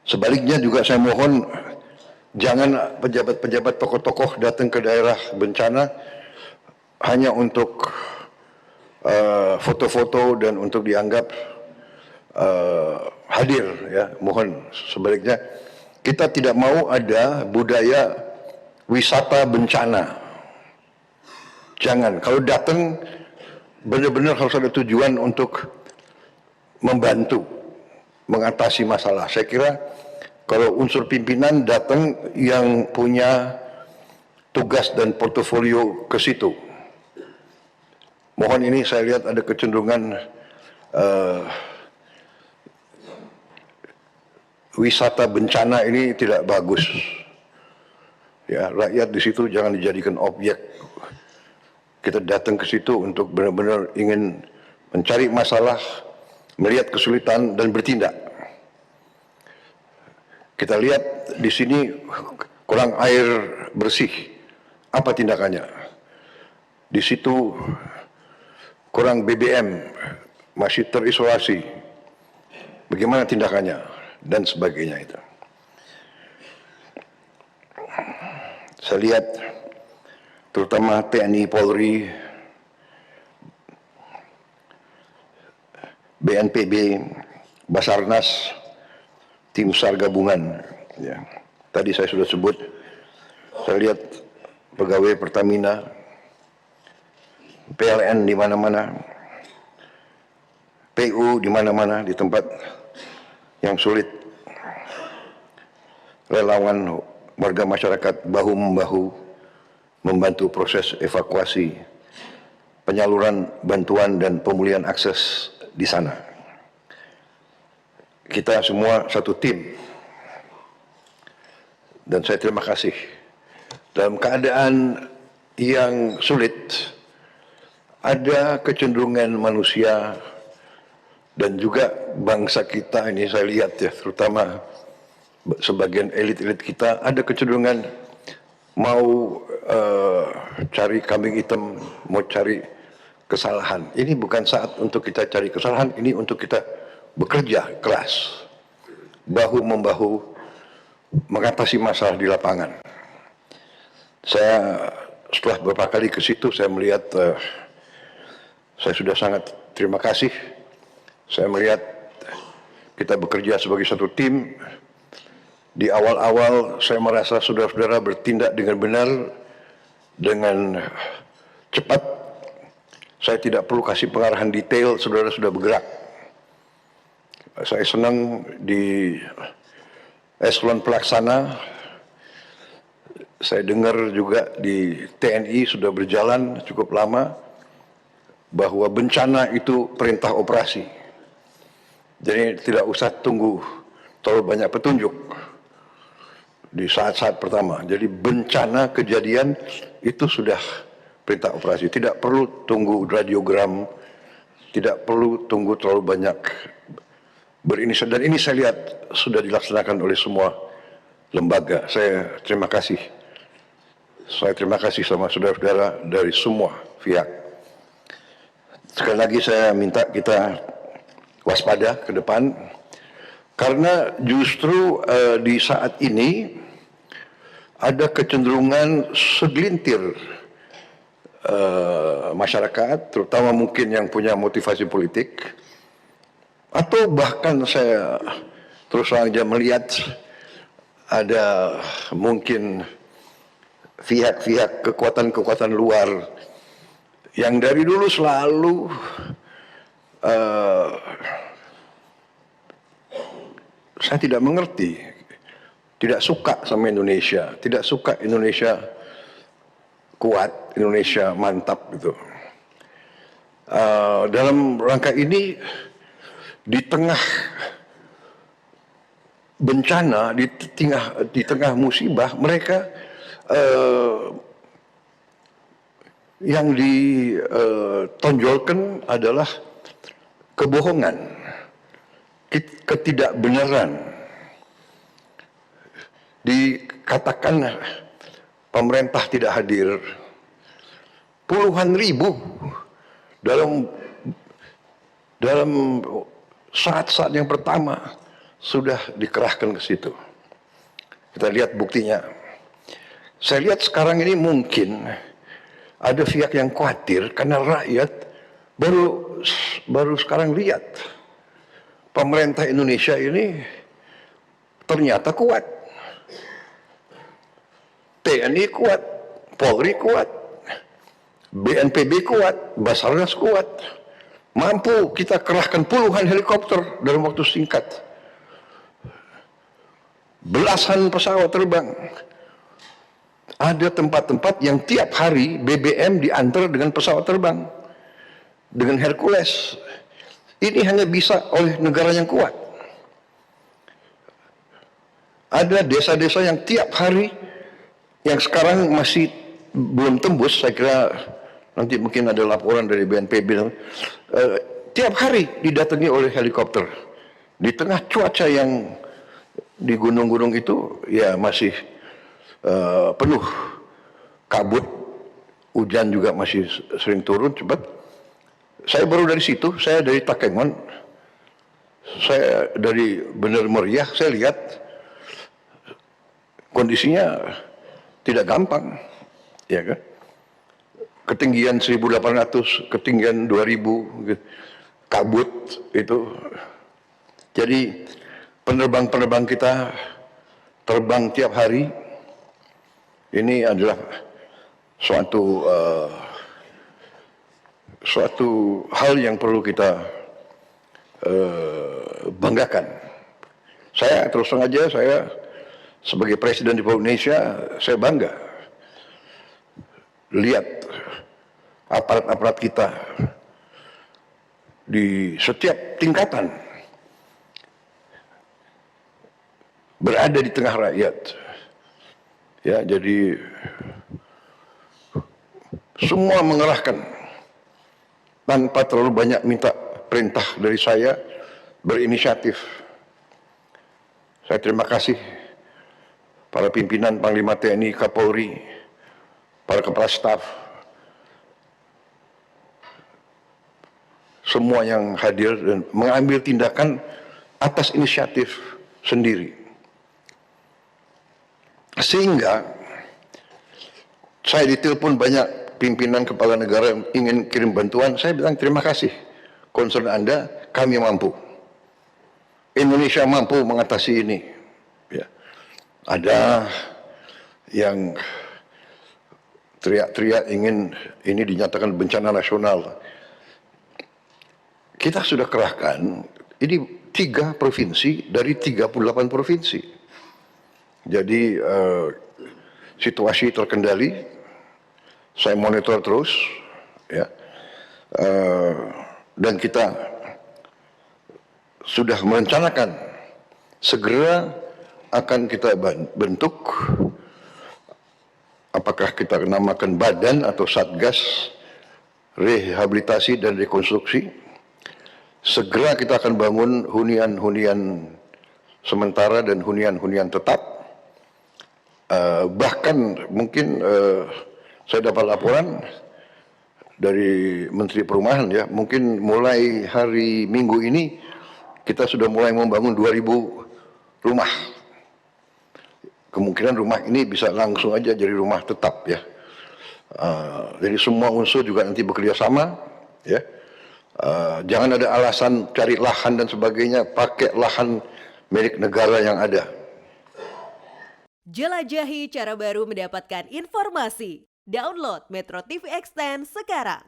Sebaliknya juga saya mohon jangan pejabat-pejabat tokoh-tokoh datang ke daerah bencana hanya untuk foto-foto dan untuk dianggap hadir, ya. Mohon sebaliknya kita tidak mau ada budaya wisata bencana. Jangan, kalau datang benar-benar harus ada tujuan untuk membantu mengatasi masalah. Saya kira kalau unsur pimpinan datang yang punya tugas dan portofolio ke situ. Mohon, ini saya lihat ada kecenderungan wisata bencana ini tidak bagus. Ya, rakyat di situ jangan dijadikan objek. Kita datang ke situ untuk benar-benar ingin mencari masalah, melihat kesulitan dan bertindak. Kita lihat di sini kurang air bersih. Apa tindakannya? Di situ kurang BBM, masih terisolasi. Bagaimana tindakannya? Dan sebagainya itu. Saya lihat terutama TNI, Polri, BNPB, Basarnas, tim SAR gabungan. Ya. Tadi saya sudah sebut, saya lihat pegawai Pertamina, PLN di mana-mana, PU di mana-mana, di tempat yang sulit. Relawan warga masyarakat bahu-membahu membantu proses evakuasi, penyaluran bantuan dan pemulihan akses di sana. Kita semua satu tim. Dan saya terima kasih. Dalam keadaan yang sulit, ada kecenderungan manusia dan juga bangsa kita ini, saya lihat ya, terutama sebagian elit-elit kita, ada kecenderungan mau cari kambing hitam, mau cari kesalahan. Ini bukan saat untuk kita cari kesalahan, ini untuk kita bekerja keras, bahu-membahu mengatasi masalah di lapangan. Saya setelah beberapa kali ke situ, saya melihat, saya sudah sangat terima kasih. Saya melihat kita bekerja sebagai satu tim. Di awal-awal saya merasa saudara-saudara bertindak dengan benar, dengan cepat. Saya tidak perlu kasih pengarahan detail, saudara sudah bergerak. Saya senang di eselon pelaksana, saya dengar juga di TNI sudah berjalan cukup lama, bahwa bencana itu perintah operasi. Jadi tidak usah tunggu terlalu banyak petunjuk di saat-saat pertama. Jadi bencana kejadian itu sudah perintah operasi. Tidak perlu tunggu radiogram, tidak perlu tunggu terlalu banyak berinisiatif. Dan ini saya lihat sudah dilaksanakan oleh semua lembaga. Saya terima kasih. Saya terima kasih sama saudara-saudara dari semua pihak. Sekali lagi saya minta kita waspada ke depan, karena justru di saat ini ada kecenderungan segelintir masyarakat, terutama mungkin yang punya motivasi politik, atau bahkan saya terus saja melihat ada mungkin pihak-pihak kekuatan-kekuatan luar yang dari dulu selalu saya tidak mengerti, tidak suka sama Indonesia, tidak suka Indonesia kuat, Indonesia mantap gitu. Dalam rangka ini, di tengah bencana, di tengah musibah, mereka yang ditonjolkan adalah kebohongan, ketidakbenaran. Dikatakan pemerintah tidak hadir, puluhan ribu dalam saat-saat yang pertama sudah dikerahkan ke situ. Kita lihat buktinya. Saya lihat sekarang ini mungkin ada pihak yang khawatir karena rakyat baru sekarang lihat pemerintah Indonesia ini ternyata kuat. TNI kuat, Polri kuat, BNPB kuat, Basarnas kuat. Mampu kita kerahkan puluhan helikopter dalam waktu singkat. Belasan pesawat terbang. Ada tempat-tempat yang tiap hari BBM diantar dengan pesawat terbang. Dengan Hercules. Ini hanya bisa oleh negara yang kuat. Ada desa-desa yang tiap hari, yang sekarang masih belum tembus, saya kira nanti mungkin ada laporan dari BNPB, tiap hari didatangi oleh helikopter. Di tengah cuaca yang di gunung-gunung itu ya masih penuh kabut, hujan juga masih sering turun cepat. Saya baru dari situ, saya dari Takengon, saya dari Bener Meriah, saya lihat kondisinya tidak gampang, ya kan? Ketinggian 1.800, ketinggian 2.000, kabut itu. Jadi penerbang-penerbang kita terbang tiap hari. Ini adalah suatu hal yang perlu kita banggakan. Saya terus terang aja, saya sebagai Presiden Republik Indonesia, saya bangga lihat aparat-aparat kita di setiap tingkatan berada di tengah rakyat. Ya, jadi semua mengerahkan tanpa terlalu banyak minta perintah dari saya, berinisiatif. Saya terima kasih para pimpinan Panglima TNI, Kapolri, para kepala staf, semua yang hadir dan mengambil tindakan atas inisiatif sendiri. Sehingga saya ditelepon banyak pimpinan kepala negara yang ingin kirim bantuan, saya bilang terima kasih, concern Anda, kami mampu. Indonesia mampu mengatasi ini. Ya. Ada yang teriak-teriak ingin ini dinyatakan bencana nasional. Kita sudah kerahkan, ini 3 provinsi dari 38 provinsi. Jadi situasi terkendali, saya monitor terus, ya, dan kita sudah merencanakan segera akan kita bentuk, apakah kita namakan badan atau satgas rehabilitasi dan rekonstruksi. Segera kita akan bangun hunian-hunian sementara dan hunian-hunian tetap. Bahkan mungkin saya dapat laporan dari Menteri Perumahan, ya, mungkin mulai hari Minggu ini kita sudah mulai membangun 2.000 rumah. Kemungkinan rumah ini bisa langsung aja jadi rumah tetap, ya. Jadi semua unsur juga nanti bekerja sama, ya. Jangan ada alasan cari lahan dan sebagainya, pakai lahan milik negara yang ada. Jelajahi cara baru mendapatkan informasi. Download Metro TV Extend sekarang.